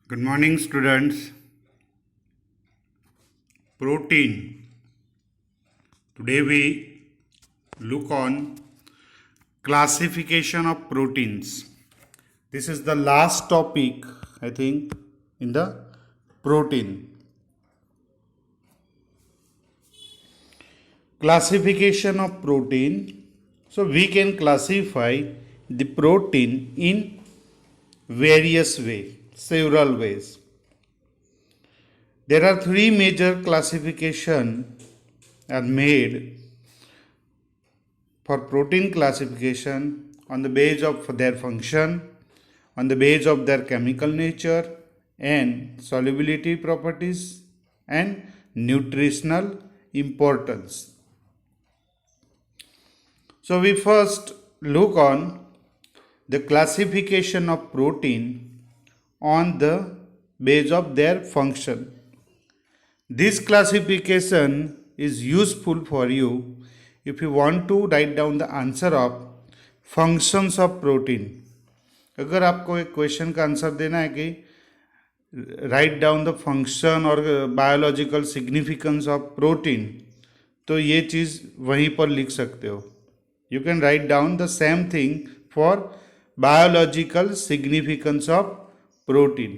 Good morning, students. Protein. Today we look on classification of proteins. This is the last topic, I think, in the protein. Classification of protein. So we can classify the protein in various ways, several ways. There are three major classification are made for protein classification on the basis of their function, on the basis of their chemical nature and solubility properties and nutritional importance. So we first look on the classification of protein on the basis of their function. This classification is useful for you if you want to write down the answer of functions of protein. अगर आपको एक question का answer देना है कि write down the function और biological significance of protein, तो ये चीज़ वहीं पर लिख सकते हो. You can write down the same thing for biological significance of protein.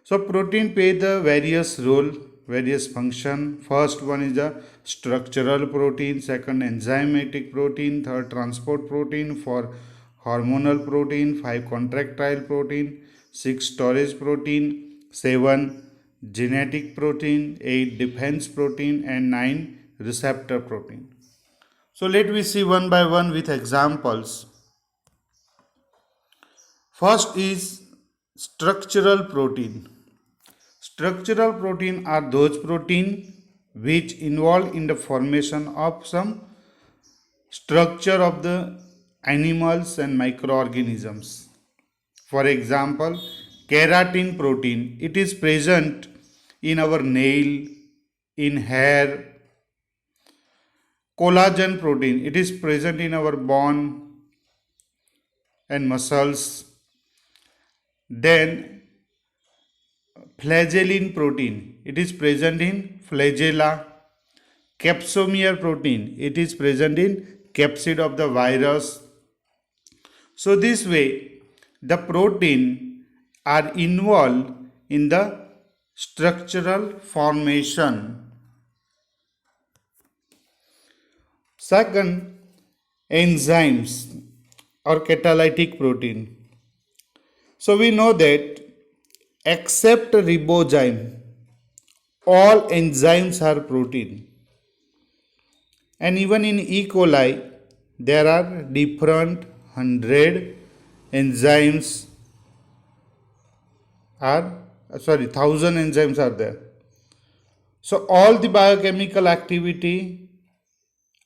So protein play the various role, various function. First one is the structural protein, second enzymatic protein, third transport protein, four hormonal protein, five contractile protein, six storage protein, seven genetic protein, eight defense protein and nine receptor protein. So let me see one by one with examples. First is structural protein. Structural protein are those protein which involve in the formation of some structure of the animals and microorganisms. For example, keratin protein, it is present in our nail, in hair. Collagen protein, it is present in our bone and muscles. Then flagellin protein, it is present in flagella. Capsomer protein, it is present in capsid of the virus. So this way the protein are involved in the structural formation. Second, enzymes or catalytic protein. So we know that except ribozyme, all enzymes are protein. And even in E. coli, there are different 100 enzymes are, 1000 enzymes are there. So all the biochemical activity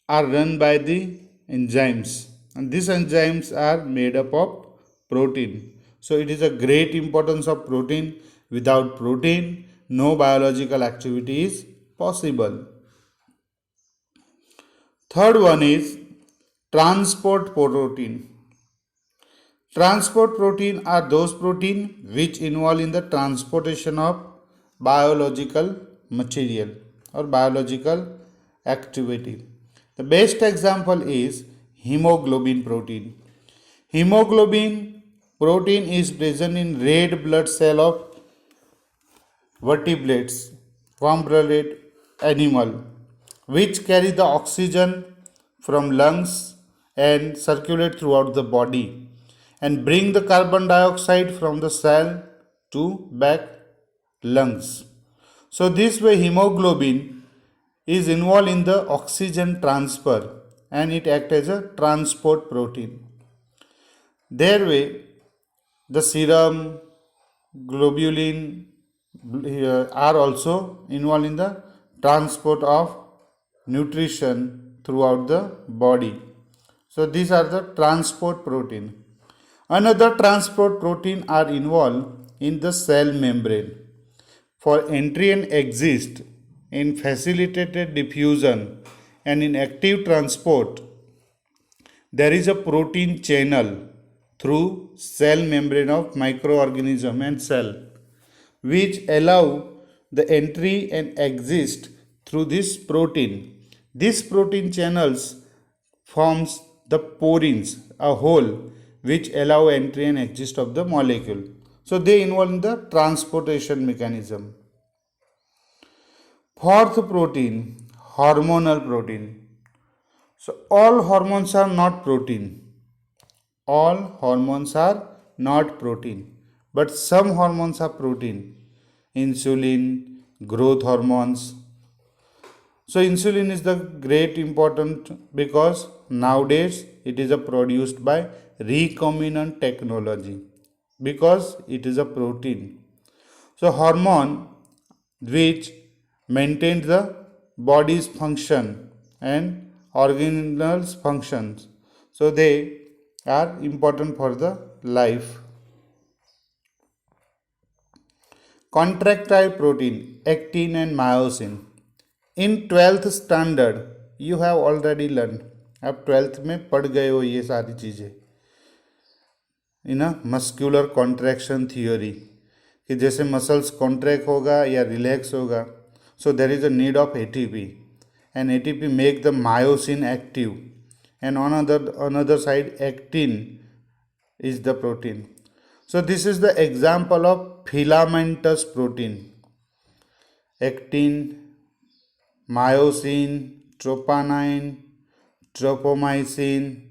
are run by the enzymes. And these enzymes are made up of protein. So it is a great importance of protein. Without protein, no biological activity is possible. Third one is transport protein. Transport protein are those protein which involve in the transportation of biological material or biological activity. The best example is hemoglobin protein. Hemoglobin protein is present in red blood cell of vertebrates, vertebrate animal, which carry the oxygen from lungs and circulate throughout the body and bring the carbon dioxide from the cell to back lungs. So this way hemoglobin is involved in the oxygen transfer and it acts as a transport protein. Their way the serum, globulin are also involved in the transport of nutrition throughout the body. So these are the transport protein. Another transport protein are involved in the cell membrane for entry and exit, in facilitated diffusion and in active transport. There is a protein channel through cell membrane of microorganism and cell, which allow the entry and exist through this protein. This protein channels forms the porins, a hole which allow entry and exist of the molecule. So they involve in the transportation mechanism. Fourth protein, hormonal protein. So all hormones are not protein. All hormones are not protein, but some hormones are protein. Insulin, growth hormones. So insulin is the great important because nowadays it is produced by recombinant technology because it is a protein. So hormone which maintains the body's function and organelles functions. So they are important for the life. Contractile protein, actin and myosin. In 12th standard you have already learned. आप 12th में पढ़ गए हो ये सारी चीज़ें इन muscular contraction theory कि जैसे मसल्स कॉन्ट्रैक्ट होगा या रिलैक्स होगा. So there is a need of ATP and ATP make the myosin active and on another side actin is the protein. So this is the example of filamentous protein. Actin, myosin, troponin, tropomyosin.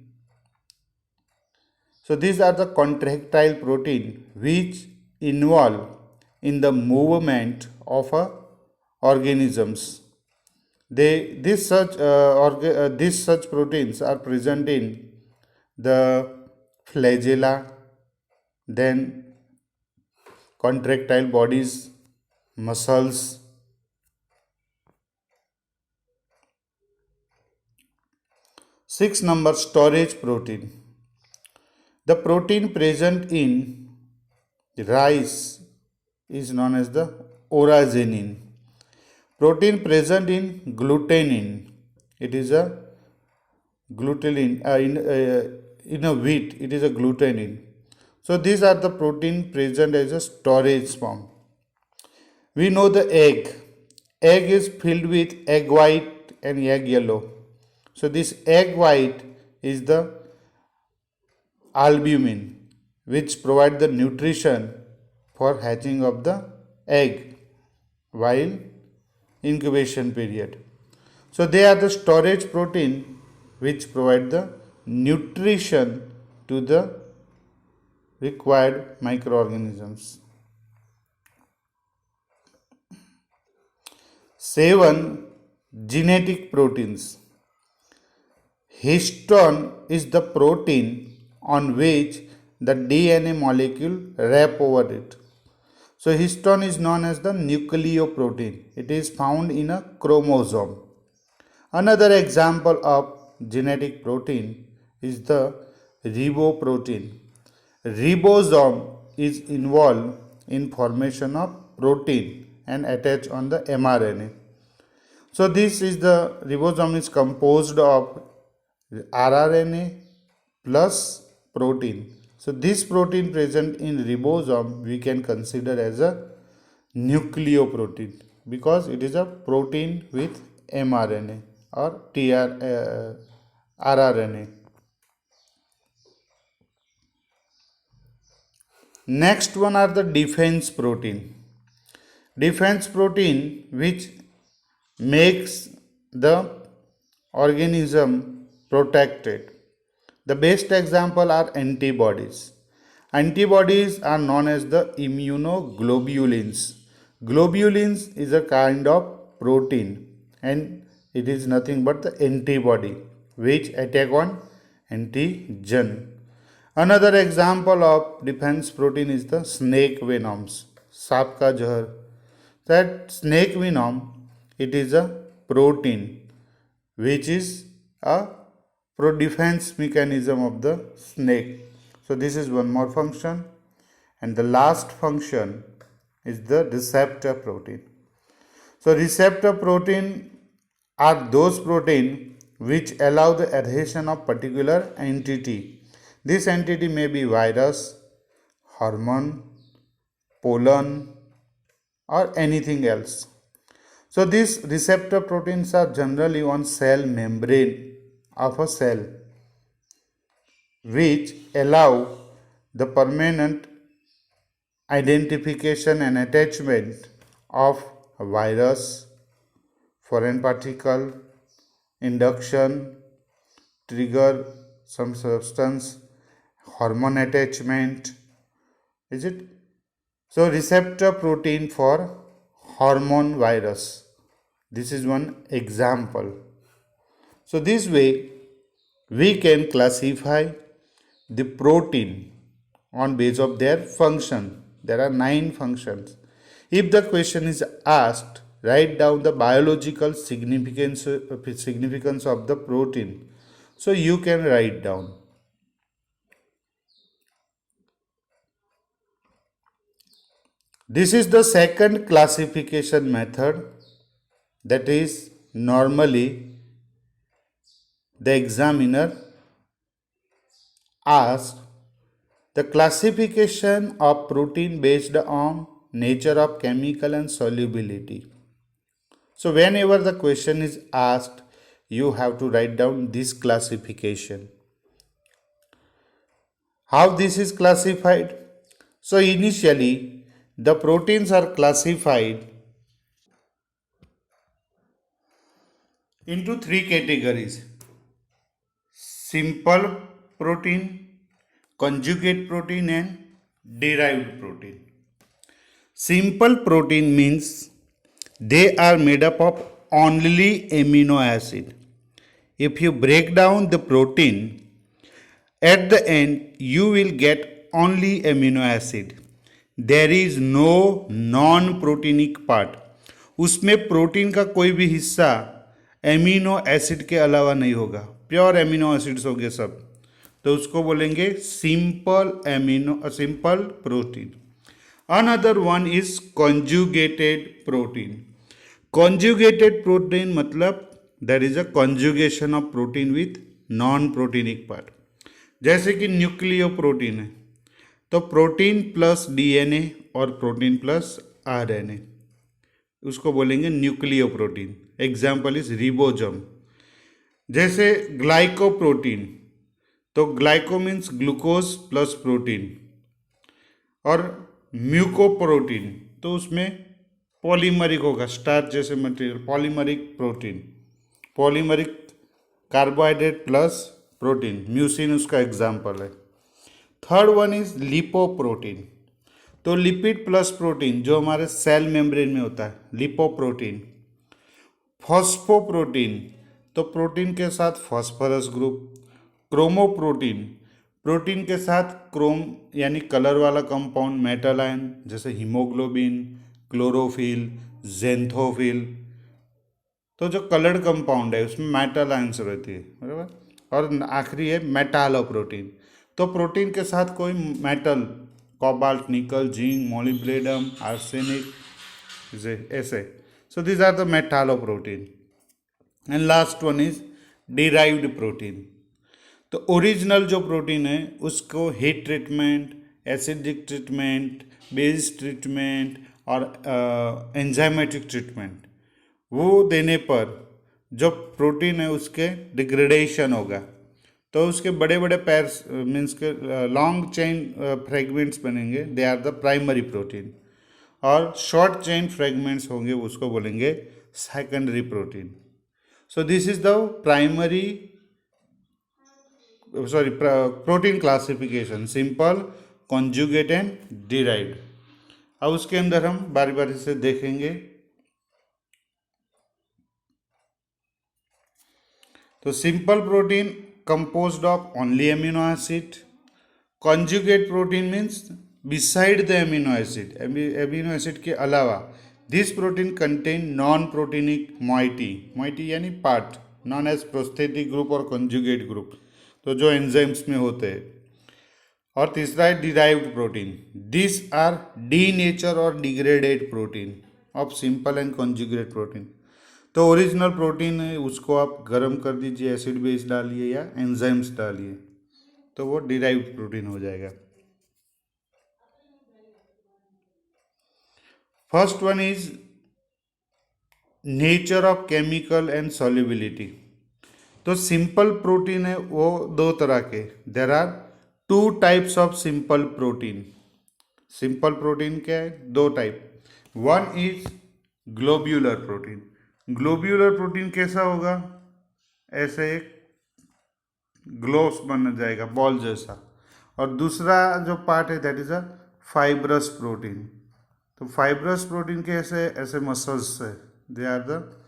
So these are the contractile protein which involve in the movement of organisms. These such proteins are present in the flagella, then contractile bodies, muscles. Six number, storage protein. The protein present in rice is known as the oragenin. Protein present in glutenin, it is a glutenin. In a wheat, it is a glutenin. So these are the protein present as a storage form. We know the egg. Egg is filled with egg white and egg yellow. So this egg white is the albumin which provide the nutrition for hatching of the egg while incubation period. So they are the storage protein which provide the nutrition to the required microorganisms. 7. Genetic proteins. Histone is the protein on which the DNA molecule wrap over it. So histone is known as the nucleoprotein. It is found in a chromosome. Another example of genetic protein is the riboprotein. Ribosome is involved in formation of protein and attach on the mRNA. So this is the ribosome is composed of rRNA plus protein. So this protein present in ribosome we can consider as a nucleoprotein because it is a protein with mRNA or rRNA. Next one are the defense protein. Defense protein which makes the organism protected. The best example are antibodies. Antibodies are known as the immunoglobulins. Globulins is a kind of protein and it is nothing but the antibody which attack on antigen. Another example of defense protein is the snake venoms. सांप का जहर. That snake venom, it is a protein which is a pro-defense mechanism of the snake. So this is one more function, and the last function is the receptor protein. So receptor protein are those protein which allow the adhesion of particular entity. This entity may be virus, hormone, pollen, or anything else. So these receptor proteins are generally on cell membrane of a cell, which allow the permanent identification and attachment of a virus, foreign particle, induction, trigger some substance, hormone attachment. Is it? So receptor protein for hormone virus. This is one example. So this way we can classify the protein on base of their function. There are 9 functions. If the question is asked, write down the biological significance of the protein. So you can write down. This is the second classification method, that is normally the examiner asks the classification of protein based on nature of chemical and solubility. So whenever the question is asked, you have to write down this classification. How this is classified? So initially the proteins are classified into 3 categories: simple protein, conjugate protein, and derived protein. Simple protein means they are made up of only amino acid. If you break down the protein, at the end you will get only amino acid. There is no non-proteinic part. उसमें protein का कोई भी हिस्सा amino acid के अलावा नहीं होगा, pure amino acids होंगे सब, तो उसको बोलेंगे simple protein. Another one is conjugated protein. Conjugated protein मतलब there is a conjugation of protein with non-proteinic part. जैसे कि न्यूक्लियो प्रोटीन है, तो प्रोटीन प्लस डीएनए और प्रोटीन प्लस आरएनए, उसको बोलेंगे nucleo protein. Example is ribosome. जैसे glycoprotein, तो glyco means glucose plus protein, और म्यूकोप्रोटीन तो उसमें पॉलीमरिक होगा, स्टार्च जैसे material, polymeric protein, polymeric carbohydrate plus protein, mucin उसका एग्जाम्पल है. Third one is lipoprotein. तो लिपिड प्लस प्रोटीन जो हमारे सेल मेम्ब्रेन में होता है, लिपोप्रोटीन. फॉस्फोप्रोटीन तो प्रोटीन के साथ फॉस्फोरस ग्रुप. क्रोमोप्रोटीन प्रोटीन के साथ क्रोम यानी कलर वाला कंपाउंड, मेटल आयन, जैसे हीमोग्लोबिन, क्लोरोफिल, जेंथोफिल, तो जो कलर्ड कंपाउंड है उसमें मेटल आयन्स रहती है, बराबर. और आखिरी है मेटालोप्रोटीन, तो प्रोटीन के साथ कोई metal, cobalt, nickel, zinc, molybdenum, arsenic, ऐसे. So these are the metalloprotein. And last one is derived protein. तो ओरिजिनल जो प्रोटीन है उसको heat treatment, acidic treatment, base treatment और एंजाइमेटिक ट्रीटमेंट वो देने पर जो प्रोटीन है उसके डिग्रेडेशन होगा, तो उसके बड़े बड़े पैर्स मीन्स के लॉन्ग चेन फ्रेगमेंट्स बनेंगे, they are the primary protein. और शॉर्ट चेन फ्रेगमेंट्स होंगे, उसको बोलेंगे secondary protein. So this is the protein classification, simple, conjugate and derived. अब उसके अंदर हम बारी बारी से देखेंगे. तो simple protein composed of only amino acid. Conjugate protein means beside the amino acid, amino acid के अलावा. This protein contain non proteinic moiety यानी part, non as prosthetic group और कॉन्जुगेट ग्रुप, तो जो एंजाइम्स में होते हैं. और तीसरा है derived protein. This are denature और degraded protein of simple and conjugate protein. तो ओरिजिनल प्रोटीन है उसको आप गर्म कर दीजिए, एसिड बेस डालिए या एंजाइम्स डालिए, तो वो डिराइव्ड प्रोटीन हो जाएगा। First one is nature of chemical and solubility. तो सिंपल प्रोटीन है वो दो तरह के, there are two types of simple protein. Simple protein क्या है? दो type. One is globular protein. Globular protein कैसा होगा? ऐसे एक ग्लोब्स बन जाएगा बॉल जैसा। और दूसरा जो पार्ट है that is a fibrous protein. तो फाइब्रस प्रोटीन कैसे? ऐसे मसल्स है, they are the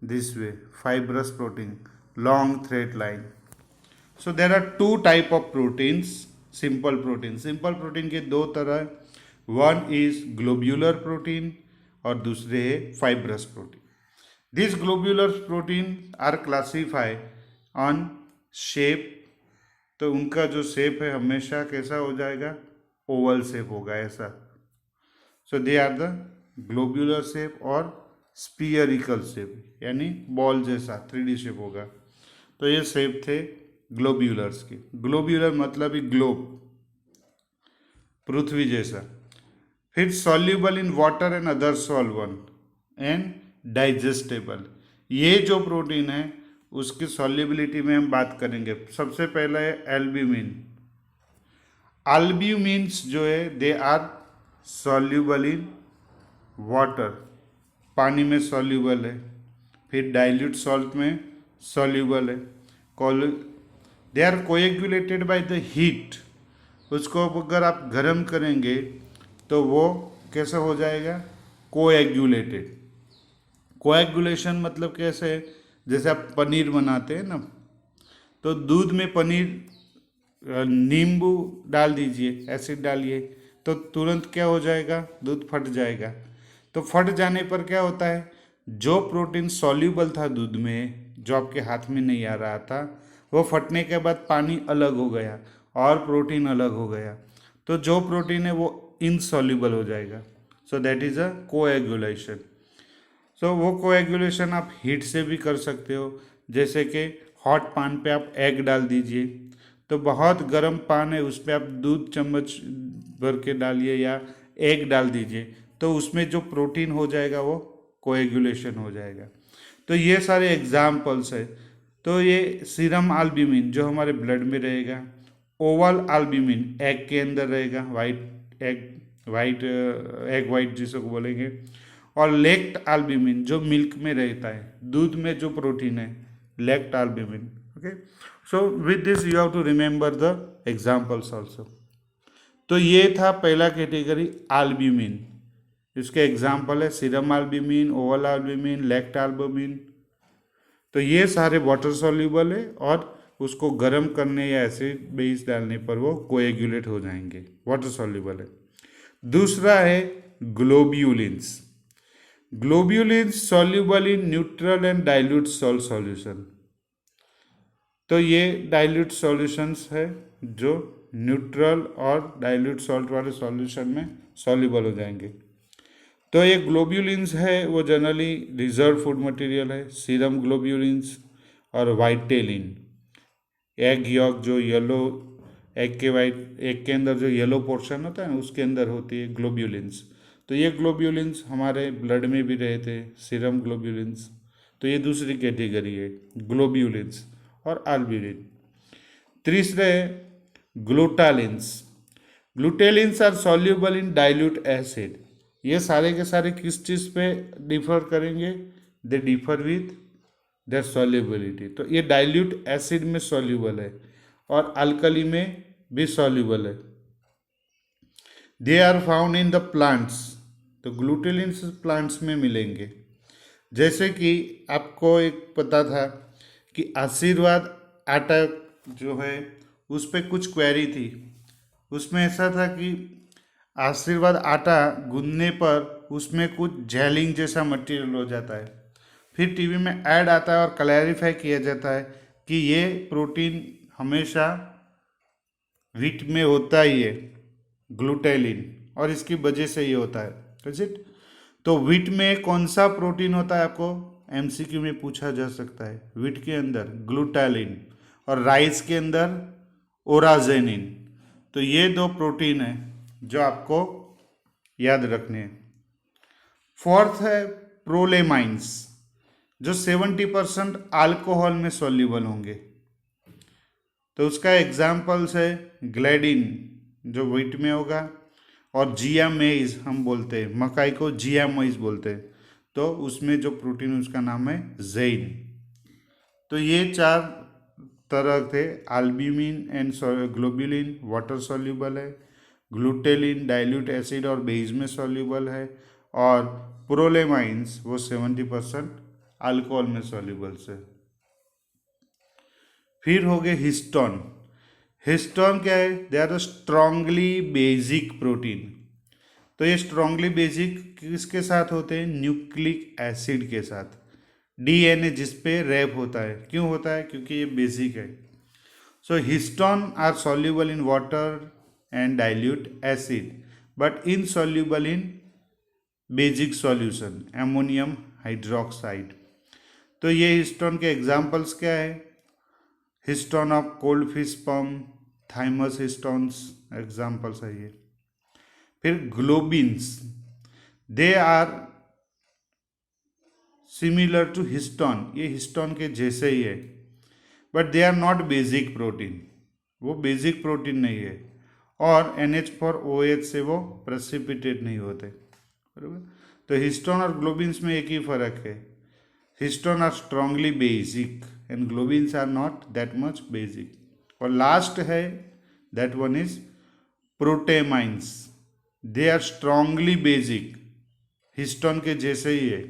this way fibrous protein, long thread line. So there are two type of proteins simple protein. Simple protein के दो तरह, वन इज ग्लोब्यूलर प्रोटीन और दूसरे है fibrous protein. This globular protein are classify on shape. तो उनका जो shape है हमेशा कैसा हो जाएगा? ओवल शेप होगा ऐसा। So they are the globular shape और स्पीयरिकल शेप, यानी बॉल जैसा 3D शेप होगा। तो ये शेप थे ग्लोब्यूलर्स के। ग्लोब्यूलर मतलब ही ग्लोब, पृथ्वी जैसा। फिर soluble in water and other solvent and digestible. ये जो प्रोटीन है उसकी सॉल्युबिलिटी में हम बात करेंगे। सबसे पहला है एल्ब्यूमिन। एल्ब्यूमिन्स जो है they are soluble in water, पानी में सॉल्युबल है। फिर डाइल्यूट सॉल्ट में सॉल्युबल है। They are coagulated by the heat. उसको अगर आप गर्म करेंगे तो वो कैसा हो जाएगा? कोएगुलेटेड। कोएगुलेशन मतलब कैसे है? जैसे आप पनीर बनाते हैं ना, तो दूध में पनीर नींबू डाल दीजिए, एसिड डालिए, तो तुरंत क्या हो जाएगा? दूध फट जाएगा। तो फट जाने पर क्या होता है? जो प्रोटीन सॉल्यूबल था दूध में, जो आपके हाथ में नहीं आ रहा था, वो फटने के बाद पानी अलग हो गया और प्रोटीन अलग हो गया। तो जो प्रोटीन है वो इनसॉल्यूबल हो जाएगा। So that is a coagulation. So वो कोएगुलेशन आप हीट से भी कर सकते हो। जैसे कि हॉट पैन पे आप एग डाल दीजिए, तो बहुत गर्म पैन है उस पर आप दूध चम्मच भर के डालिए या एग डाल दीजिए, तो उसमें जो प्रोटीन हो जाएगा वो कोएगुलेशन हो जाएगा। तो ये सारे एग्जाम्पल्स है। तो ये सीरम एल्ब्यूमिन जो हमारे ब्लड में रहेगा, ओवल एल्ब्यूमिन एग के अंदर रहेगा, वाइट एग वाइट जिसको बोलेंगे, और लेक्ट एल्ब्यूमिन जो मिल्क में रहता है, दूध में जो प्रोटीन है, lactalbumin. Okay, so with this you have to remember the examples also. तो ये था पहला कैटेगरी एल्ब्यूमिन। इसके एग्जाम्पल है serum albumin, oval albumin, lactalbumin. तो ये सारे वाटर सॉल्यूबल है और उसको गर्म करने या एसिड बेस डालने पर वो कोएगुलेट हो जाएंगे, वाटर सॉल्यूबल है। दूसरा है ग्लोब्यूलिन्स। ग्लोब्यूलिन्स soluble in neutral and dilute salt solution. तो ये डाइल्यूट सॉल्यूशंस है जो न्यूट्रल और डाइल्यूट सॉल्ट वाले सॉल्यूशन में सॉल्यूबल हो जाएंगे। तो ये ग्लोब्यूलिन्स है वो जनरली रिजर्व फूड मटेरियल है, सीरम ग्लोब्यूलिन्स और वाइटेलिन। एग यॉक जो येलो एग के अंदर जो येलो पोर्शन होता है ना, उसके अंदर होती है ग्लोब्यूलिन्स। तो ये ग्लोब्यूलिन्स हमारे ब्लड में भी रहते हैं, सीरम ग्लोब्यूलिन्स। तो ये दूसरी कैटेगरी है ग्लोब्यूलिन्स और एल्ब्यूमिन। तीसरे glutelins. Glutelins are soluble in dilute acid. ये सारे के सारे किस चीज़ पे डिफर करेंगे? They differ with their solubility. तो ये डाइल्यूट एसिड में सॉल्यूबल है और अल्कली में भी सॉल्यूबल है। They are found in the plants. तो ग्लूटेलिन्स प्लांट्स में मिलेंगे। जैसे कि आपको एक पता था कि आशीर्वाद आटा जो है उस पर कुछ क्वेरी थी। उसमें ऐसा था कि आशीर्वाद आटा गूंदने पर उसमें कुछ जेलिंग जैसा मटेरियल हो जाता है। फिर टीवी में ऐड आता है और क्लैरिफाई किया जाता है कि ये प्रोटीन हमेशा व्हीट में होता ही है, ग्लूटेलिन, और इसकी वजह से ये होता है। Is it? तो व्हीट में कौन सा प्रोटीन होता है? आपको एमसीक्यू में पूछा जा सकता है। व्हीट के अंदर ग्लूटेलिन और राइस के अंदर ओराजेनिन। तो ये दो प्रोटीन है जो आपको याद रखने हैं। फोर्थ है प्रोलेमाइंस, जो 70% अल्कोहल में सॉल्युबल होंगे। तो उसका एग्जाम्पल्स है ग्लैडिन जो व्हीट में होगा, और जिया मेइज हम बोलते हैं, मकाई को जिया मेइज बोलते हैं, तो उसमें जो प्रोटीन है उसका नाम है जेइन। तो ये चार तरह थे। Albumin and globulin water soluble है, ग्लूटेलिन डाइल्यूट एसिड और बेस में सॉल्युबल है, और प्रोलेमाइंस वो 70% अल्कोहल में सॉल्युबल्स है। फिर हो गए हिस्टोन। हिस्टोन क्या है? They are strongly basic protein. तो ये स्ट्रांगली बेसिक किसके साथ होते हैं? न्यूक्लिक एसिड के साथ। डीएनए जिस पे रैप होता है। क्यों होता है? क्योंकि ये बेसिक है। So histone are soluble in water and dilute acid but insoluble in basic solution ammonium hydroxide. तो ये हिस्टोन के एग्जाम्पल्स क्या है? Histone of cold fish sperm, thymus histones examples है ये। फिर globins, they are similar to histone, ये histone के जैसे ही है, but they are not basic protein, वो बेसिक प्रोटीन नहीं है, और NH4OH से वो प्रेसिपिटेट नहीं होते, बराबर। तो हिस्टोन और ग्लोबिन्स में एक ही फर्क है, histone are strongly basic and globins are not that much basic. और लास्ट है that one is protamines, they are strongly basic, histone के जैसे ही है,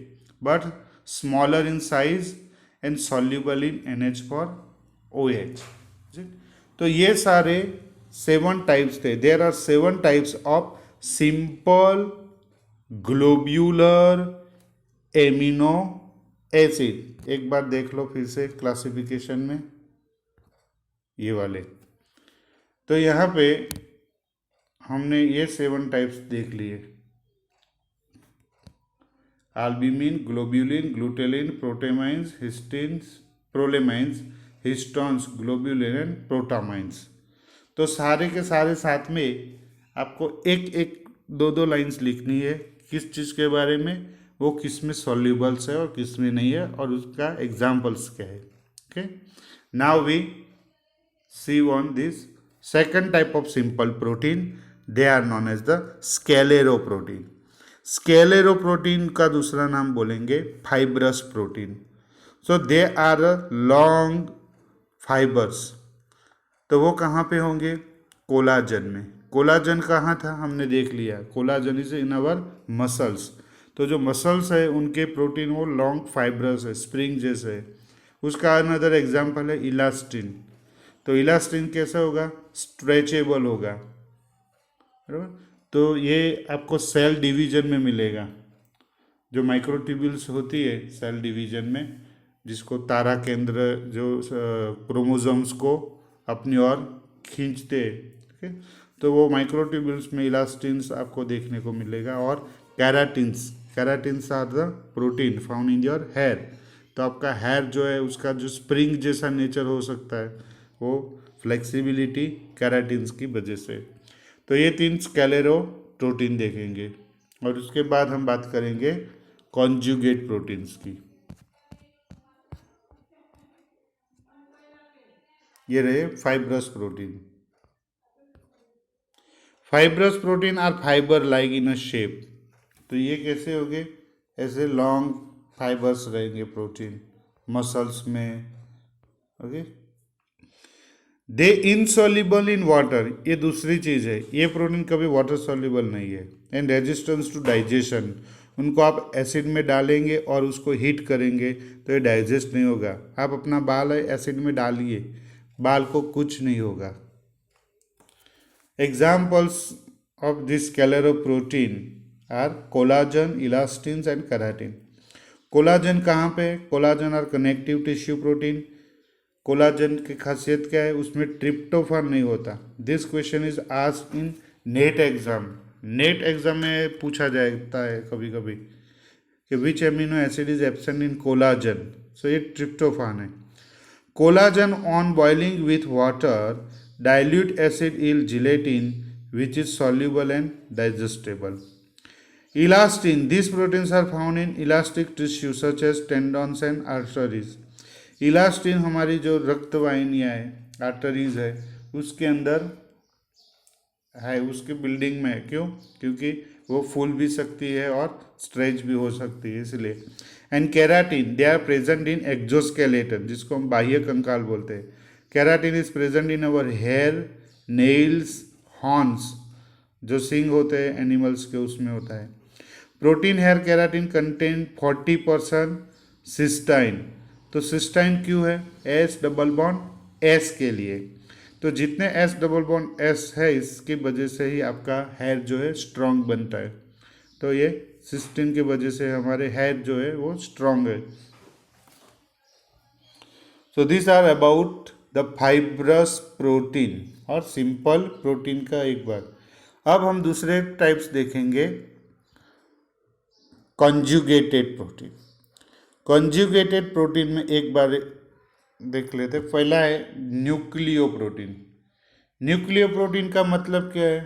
but smaller in size and soluble in NH4OH। तो ये सारे 7 टाइप्स थे। There are 7 types of simple globular amino acid. एक बार देख लो फिर से क्लासिफिकेशन में ये वाले। तो यहाँ पे हमने ये 7 टाइप्स देख लिए, albumin, globulin, glutelin, protamines, histins, prolamines, histones, globulin and protamines. तो सारे के सारे साथ में आपको एक एक दो दो लाइंस लिखनी है किस चीज़ के बारे में, वो किस में सॉल्यूबल्स है और किस में नहीं है, और उसका एग्जाम्पल्स क्या है। Okay, now we see on this second type of simple protein, they are known as the scleroprotein. Scleroprotein का दूसरा नाम बोलेंगे fibrous protein. So they are long fibres. तो वो कहाँ पे होंगे? कोलाजन में। कोलाजन कहाँ था हमने देख लिया, collagen is in our muscles. तो जो मसल्स है उनके प्रोटीन वो लॉन्ग फाइब्रस है, स्प्रिंग जैसे है। उसका अनदर एग्जाम्पल है इलास्टिन। तो इलास्टिन कैसा होगा? स्ट्रेचेबल होगा, बराबर। तो ये आपको सेल डिवीजन में मिलेगा, जो माइक्रोट्यूब्यूल्स होती है सेल डिवीजन में, जिसको तारा केंद्र जो क्रोमोसोम्स को अपनी ओर खींचते हैं, ठीक है। तो वो माइक्रोट्यूब्यूल्स में इलास्टिन्स आपको देखने को मिलेगा, और keratins, keratins are the protein found in your hair. तो आपका हेयर जो है उसका जो स्प्रिंग जैसा नेचर हो सकता है, वो फ्लेक्सिबिलिटी कैराटिन्स की वजह से। तो ये 3 स्केलेरो प्रोटीन देखेंगे, और उसके बाद हम बात करेंगे कॉन्जुगेट प्रोटीन्स की। ये रहे fibrous protein. Fibrous protein are fibre like in a shape. तो ये कैसे होंगे? ऐसे लॉन्ग फाइबर्स रहेंगे प्रोटीन मसल्स में, okay. They insoluble in water, ये दूसरी चीज़ है, ये प्रोटीन कभी वाटर सॉल्युबल नहीं है। एंड रेजिस्टेंस टू डाइजेशन, उनको आप एसिड में डालेंगे और उसको हीट करेंगे तो ये डाइजेस्ट नहीं होगा। आप अपना बाल एसिड में डालिए, बाल को कुछ नहीं होगा। Examples of this scleroprotein are collagen, elastins and keratin. Collagen कहाँ पे? Collagen are connective tissue protein. Collagen की खासियत क्या है? उसमें ट्रिप्टोफान नहीं होता। This question is asked in NET exam. NET exam में पूछा जाता है कभी कभी कि which amino acid is absent in collagen. So ये ट्रिप्टोफान है। Collagen on boiling with water dilute acid yield gelatin which is soluble and digestible. Elastin, these proteins are found in elastic tissue such as tendons and arteries. Elastin हमारी जो रक्त वाहिनियाँ है, arteries है, उसके अंदर है, उसकी बिल्डिंग में है। क्यों? क्योंकि वो फूल भी सकती है और स्ट्रेच भी हो सकती है, इसलिए। And keratin, they are present in exoskeleton, जिसको हम बाह्य कंकाल बोलते हैं। Keratin is present in our hair, nails, horns, जो सिंग होते हैं एनिमल्स के, उसमें होता है। Protein hair keratin contain 40% cysteine. तो सिस्टाइन क्यों है? एस डबल बॉन्ड एस के लिए। तो जितने एस डबल बॉन्ड एस है, इसकी वजह से ही आपका हेयर जो है स्ट्रॉन्ग बनता है। तो ये सिस्टीन की वजह से हमारे हेयर जो है वो स्ट्रॉन्ग है। So this are about the fibrous protein और सिंपल प्रोटीन का एक बार। अब हम दूसरे टाइप्स देखेंगे, कॉन्जुगेटेड प्रोटीन। कॉन्जुगेटेड प्रोटीन में एक बार देख लेते। पहला है न्यूक्लियो प्रोटीन। न्यूक्लियो प्रोटीन का मतलब क्या है?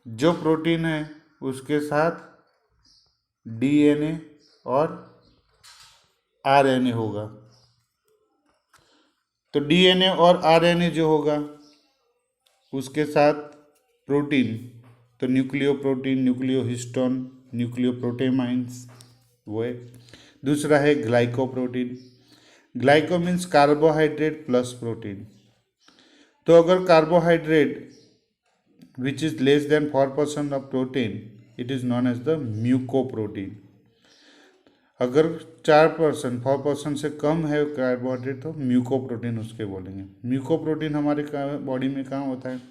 जो प्रोटीन है उसके साथ डीएनए और आरएनए होगा। तो डीएनए और आरएनए जो होगा उसके साथ प्रोटीन, तो nucleoprotein, nucleohistone, nucleoprotamines, वो है। दूसरा है glycoprotein. Glyco means carbohydrate plus protein. तो अगर carbohydrate which is less then 4% of protein, it is known as the mucoprotein. अगर 4% से कम है कार्बोहाइड्रेट, तो म्यूकोप्रोटीन उसके बोलेंगे। म्यूकोप्रोटीन हमारे बॉडी में कहाँ होता है?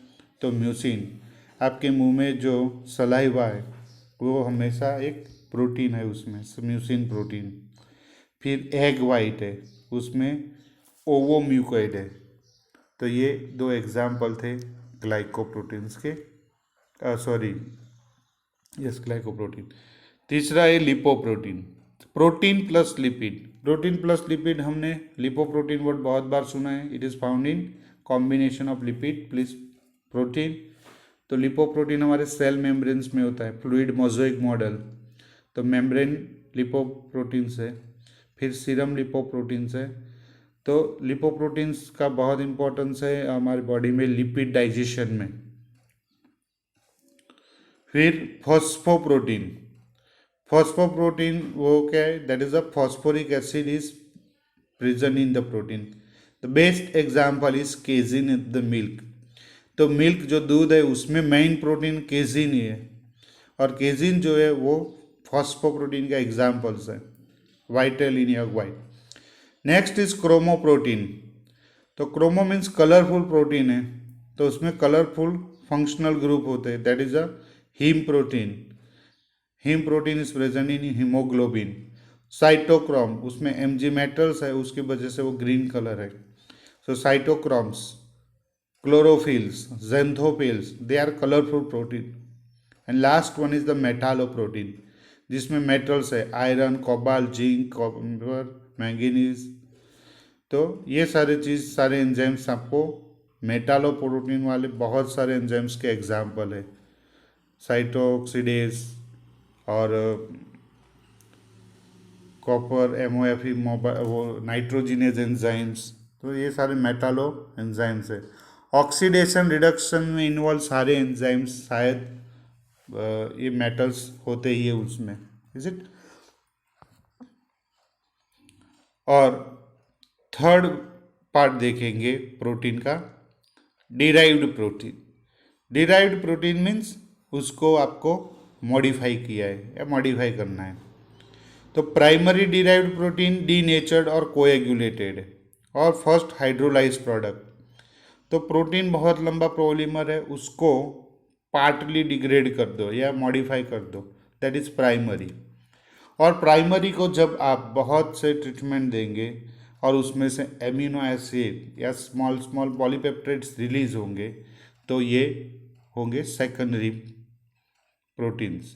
तो म्यूसिन, आपके मुंह में जो सलाइवा है वो हमेशा एक प्रोटीन है, उसमें म्यूसिन प्रोटीन। फिर एग वाइट है, उसमें ओवोम्यूकोइड है। तो ये दो एग्जाम्पल थे ग्लाइकोप्रोटीन्स के, ग्लाइकोप्रोटीन। तीसरा है lipoprotein, protein plus lipid. Protein plus lipid, हमने लिपोप्रोटीन वर्ड बहुत बार सुना है। It is found in combination of lipid plus protein. तो लिपोप्रोटीन हमारे सेल मेम्ब्रेन्स में होता है, फ्लूइड मोज़ेक मॉडल, तो मेम्ब्रेन लिपोप्रोटीन्स है। फिर सीरम लिपोप्रोटीन्स है। तो लिपोप्रोटीन्स का बहुत इंपॉर्टेंस है हमारी बॉडी में लिपिड डाइजेशन में। फिर फॉस्फोप्रोटीन। फॉस्फोप्रोटीन वो क्या है? That is a phosphoric acid is present in the protein. The best example is casein in the milk. तो मिल्क जो दूध है उसमें मेन प्रोटीन केजिन ही है, और केजिन जो है वो फॉस्फोप्रोटीन का एग्जाम्पल्स है। Vital in egg white. Next is chromoprotein. तो क्रोमो मीन्स कलरफुल प्रोटीन है, तो उसमें कलरफुल फंक्शनल ग्रुप होते हैं। That is a haem protein. Haem protein is present in haemoglobin. Cytochrome, उसमें एमजी मेटल्स है, उसकी वजह से वो ग्रीन कलर है। So cytochromes, chlorophylls, xanthophylls, they are colourful protein. And last one is the metalloprotein, जिसमें मेटल्स है, iron, cobalt, zinc, copper, manganese. तो ये सारे चीज़, सारे एंजाइम्स आपको मेटालोप्रोटीन वाले बहुत सारे एंजाइम्स के एग्जाम्पल है। साइटोऑक्सीडेज और कॉपर, एमओएफई, वो नाइट्रोजिनेज एंजाइम्स, तो ये सारे मेटालो एंजाइम्स है। ऑक्सीडेशन रिडक्शन में इन्वॉल्व सारे एंजाइम्स, शायद ये मेटल्स होते ही है उसमें, इज इट। और थर्ड पार्ट देखेंगे प्रोटीन का, derived protein. Derived protein means उसको आपको मॉडिफाई किया है या मॉडिफाई करना है। तो प्राइमरी डिराइव्ड प्रोटीन डीनेचर्ड और कोएगुलेटेड है, और फर्स्ट हाइड्रोलाइज प्रोडक्ट। तो प्रोटीन बहुत लंबा पॉलीमर है, उसको पार्टली डिग्रेड कर दो या मॉडिफाई कर दो, दैट इज प्राइमरी। और प्राइमरी को जब आप बहुत से ट्रीटमेंट देंगे और उसमें से एमिनो एसिड या स्मॉल स्मॉल पॉलीपेप्टाइड्स रिलीज होंगे, तो ये होंगे secondary proteins.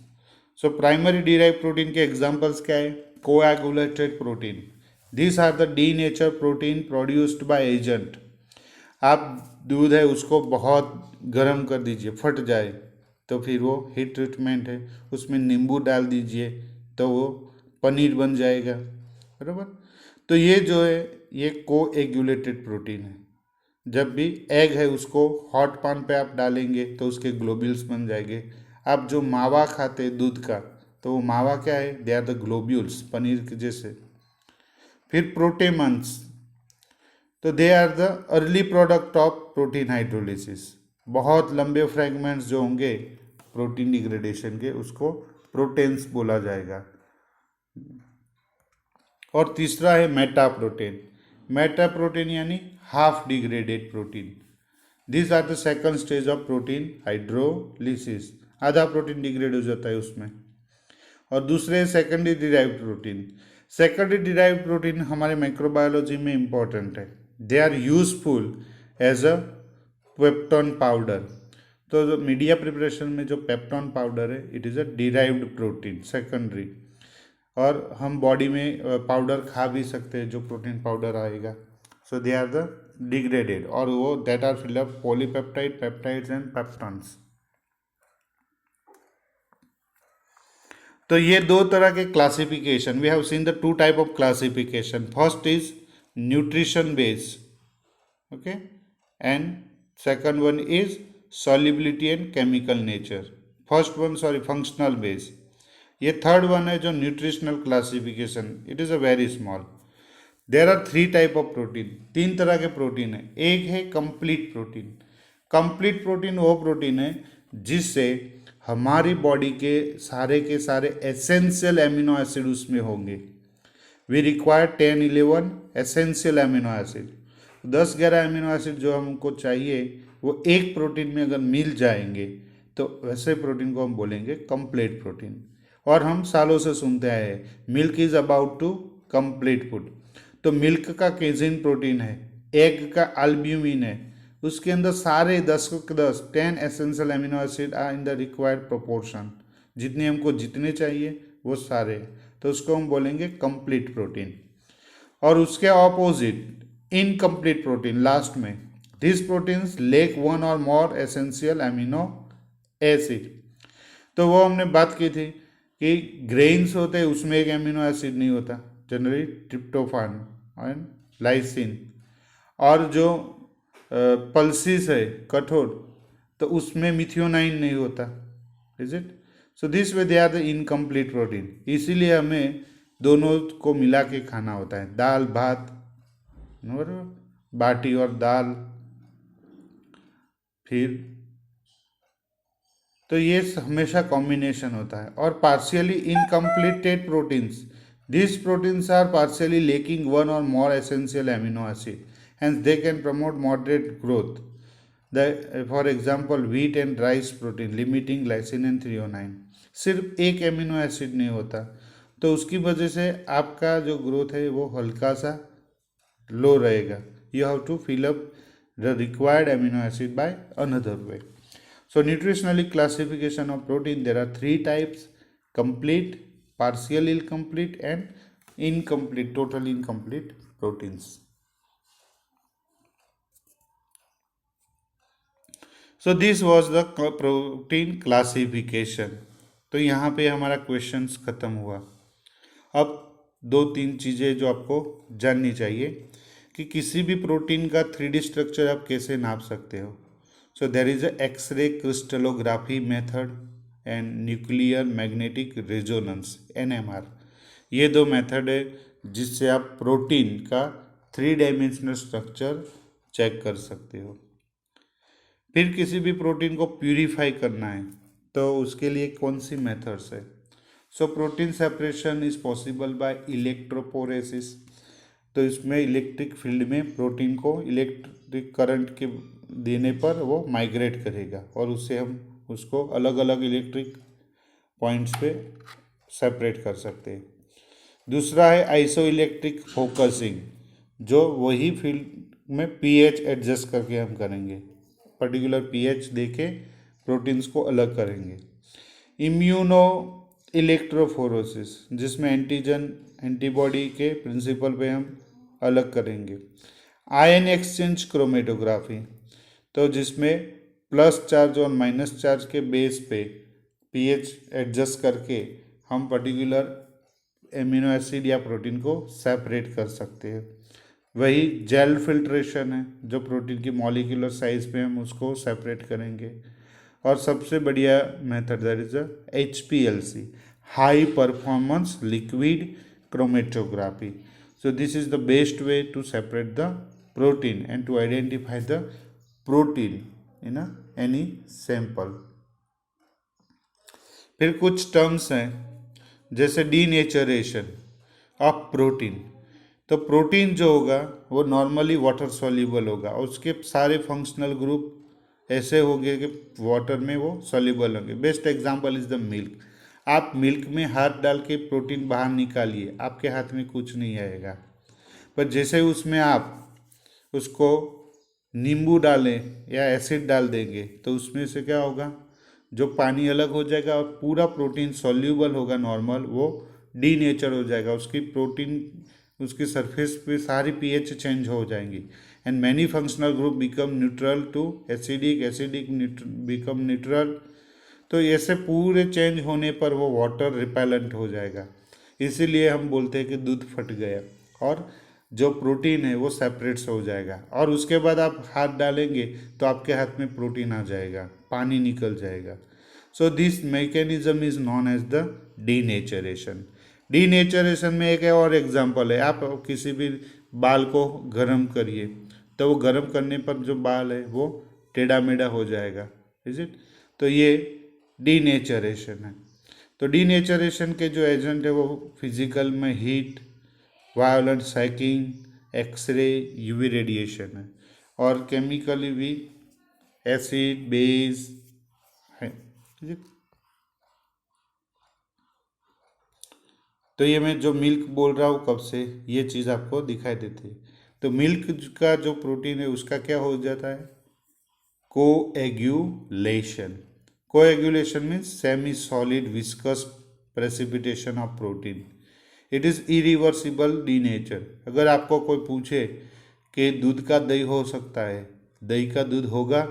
So primary derive protein के एग्जांपल्स क्या है? Coagulated protein, this are the denature protein produced by agent. आप दूध है उसको बहुत गर्म कर दीजिए, फट जाए तो फिर वो हीट ट्रीटमेंट है, उसमें नींबू डाल दीजिए तो वो पनीर बन जाएगा, बराबर। तो ये जो है ये कोएगुलेटेड प्रोटीन है। जब भी एग है उसको हॉट पैन पे आप डालेंगे तो उसके ग्लोब्यूल्स बन जाएंगे। आप जो मावा खाते दूध का, तो वो मावा क्या है, they are the globules, paneer के जैसे। फिर प्रोटेमन्स, तो they are the early product of protein hydrolysis. बहुत लंबे फ्रेगमेंट्स जो होंगे प्रोटीन डिग्रेडेशन के, उसको प्रोटेन्स बोला जाएगा। और तीसरा है मेटा प्रोटीन। मेटा प्रोटीन यानी half degraded protein. This are the second stage of protein hydrolysis. आधा प्रोटीन डिग्रेड हो जाता है उसमें। और दूसरे secondary derived protein. Secondary derived protein हमारे माइक्रोबायोलॉजी में इंपॉर्टेंट है। They are useful as a peptone powder. तो जो मीडिया प्रिपरेशन में जो पेप्टोन पाउडर है, it is a derived protein, secondary. और हम बॉडी में पाउडर खा भी सकते हैं, जो प्रोटीन पाउडर आएगा। So they are the degraded, और वो that are fill up polypeptide, peptides and peptones. तो ये दो तरह के classification, we have seen the two type of classification. First is nutrition based, okay, and second one is solubility and chemical nature. First one sorry functional base. ये third one है जो nutritional classification, it is a very small. There are three type of protein, तीन तरह के protein है। एक है complete protein. Complete protein वो प्रोटीन है जिससे हमारी बॉडी के सारे एसेंशियल एमिनो एसिड उसमें होंगे। We require 10-11 essential amino acid. 10-11 amino acid जो हमको चाहिए वो एक प्रोटीन में अगर मिल जाएंगे तो वैसे प्रोटीन को हम बोलेंगे कंप्लीट प्रोटीन। और हम सालों से सुनते आए हैं milk is about to complete food. तो मिल्क का केजिन प्रोटीन है, एग का अल्ब्यूमिन है, उसके अंदर सारे 10 को 10 essential amino acid are in the required proportion. जितने हमको जितने चाहिए वो सारे, तो उसको हम बोलेंगे कंप्लीट प्रोटीन। और उसके ऑपोजिट इनकम्प्लीट प्रोटीन लास्ट में, this proteins lake one or more essential amino acid. तो वो हमने बात की थी कि ग्रेन्स होते हैं उसमें एक एमिनो एसिड नहीं होता, जनरली ट्रिप्टोफान एंड लाइसिन। और जो पल्सिस है कठोर, तो उसमें मिथियोनाइन नहीं होता, is it. So this way they are the incomplete protein. इसीलिए हमें दोनों को मिला के खाना होता है, दाल भात और बाटी और दाल। फिर तो ये हमेशा कॉम्बिनेशन होता है। और partially incompleted proteins, this proteins are partially lacking one or more essential amino acid, hence they can promote moderate growth. For example wheat and rice protein limiting glycine and threonine। सिर्फ एक amino acid नहीं होता, तो उसकी वजह से आपका जो ग्रोथ है वो हल्का सा लो रहेगा। You have to fill up the required amino acid by another way. So nutritionally classification of protein, there are three types: complete, partial incomplete and incomplete, totally incomplete proteins. So this was the protein classification। तो यहाँ पे हमारा questions खत्म हुआ। अब दो तीन चीज़ें जो आपको जाननी चाहिए कि किसी भी प्रोटीन का 3D स्ट्रक्चर आप कैसे नाप सकते हो। So there is a X-ray crystallography method and nuclear magnetic resonance NMR। ये दो मेथड है जिससे आप प्रोटीन का 3 डायमेंशनल स्ट्रक्चर चेक कर सकते हो। फिर किसी भी प्रोटीन को प्यूरिफाई करना है तो उसके लिए कौन सी मेथड्स है। So protein separation is possible by electrophoresis. तो इसमें इलेक्ट्रिक फील्ड में प्रोटीन को इलेक्ट्रिक करंट के देने पर वो माइग्रेट करेगा और उससे हम उसको अलग अलग इलेक्ट्रिक पॉइंट्स पे सेपरेट कर सकते हैं। दूसरा है आइसो इलेक्ट्रिक फोकसिंग, जो वही फील्ड में पीएच एडजस्ट करके हम करेंगे, पर्टिकुलर पीएच देके प्रोटीन्स को अलग करेंगे। इम्यूनो इलेक्ट्रोफोरोसिस, जिसमें एंटीजन एंटीबॉडी के प्रिंसिपल पे हम अलग करेंगे। आयन एक्सचेंज क्रोमेटोग्राफी, तो जिसमें प्लस चार्ज और माइनस चार्ज के बेस पे पीएच एडजस्ट करके हम पर्टिकुलर एमिनो एसिड या प्रोटीन को सेपरेट कर सकते हैं। वही जेल फिल्ट्रेशन है, जो प्रोटीन की मॉलिक्यूलर साइज पे हम उसको सेपरेट करेंगे। और सबसे बढ़िया method that is HPLC, high performance liquid chromatography. So this is the best way to separate the protein and to identify the protein in any sample. फिर कुछ टर्म्स हैं जैसे डीनेचरेशन ऑफ प्रोटीन। तो protein जो होगा वो normally water soluble होगा और उसके सारे फंक्शनल ग्रुप ऐसे होंगे कि वाटर में वो सॉल्युबल होंगे। Best example is the milk. आप मिल्क में हाथ डाल के प्रोटीन बाहर निकालिए, आपके हाथ में कुछ नहीं आएगा। पर जैसे उसमें आप उसको नींबू डालें या एसिड डाल देंगे तो उसमें से क्या होगा, जो पानी अलग हो जाएगा और पूरा प्रोटीन सॉल्युबल होगा नॉर्मल, वो डीनेचर हो जाएगा। उसकी प्रोटीन उसकी सरफेस पे सारी पीएच चेंज हो जाएंगी and many functional group become neutral to acidic, acidic become neutral. तो ऐसे पूरे चेंज होने पर वो वाटर रिपेलेंट हो जाएगा। इसीलिए हम बोलते हैं कि दूध फट गया और जो प्रोटीन है वो सेपरेट हो जाएगा। और उसके बाद आप हाथ डालेंगे तो आपके हाथ में प्रोटीन आ जाएगा, पानी निकल जाएगा। So this mechanism is known as the denaturation. Denaturation में एक और एग्जांपल है, आप किसी भी बाल को गर्म करिए तो वो गर्म करने पर जो बाल है वो टेढ़ा मेढ़ा हो जाएगा, इज इट। तो ये डीनेचरेशन है। तो डीनेचरेशन के जो एजेंट है वो फिजिकल में heat, violent shaking, x ray, UV radiation है। और केमिकली भी एसिड, बेस है। तो ये मैं जो मिल्क बोल रहा हूँ कब से, ये चीज़ आपको दिखाई देती है। तो मिल्क का जो प्रोटीन है उसका क्या हो जाता है, coagulation. Coagulation means semi solid viscous precipitation of protein. It is irreversible denature. अगर आपको कोई पूछे कि दूध का दही हो सकता है, दही का दूध होगा,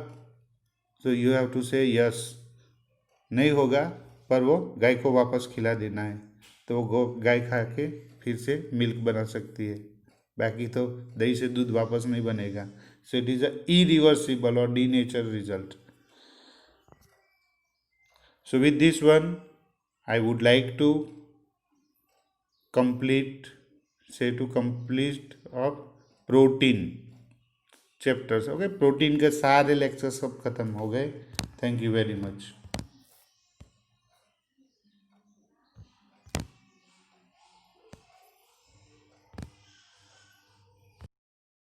तो यू हैव टू से यस। नहीं होगा, पर वो गाय को वापस खिला देना है, तो वो गाय खा के फिर से मिल्क बना सकती है। बाकी तो दही से दूध वापस नहीं बनेगा। So it is a irreversible और denature result. So with this one I would like to complete to complete of protein chapters. Okay, protein के सारे लेक्चर सब खत्म हो गए। Thank you very much.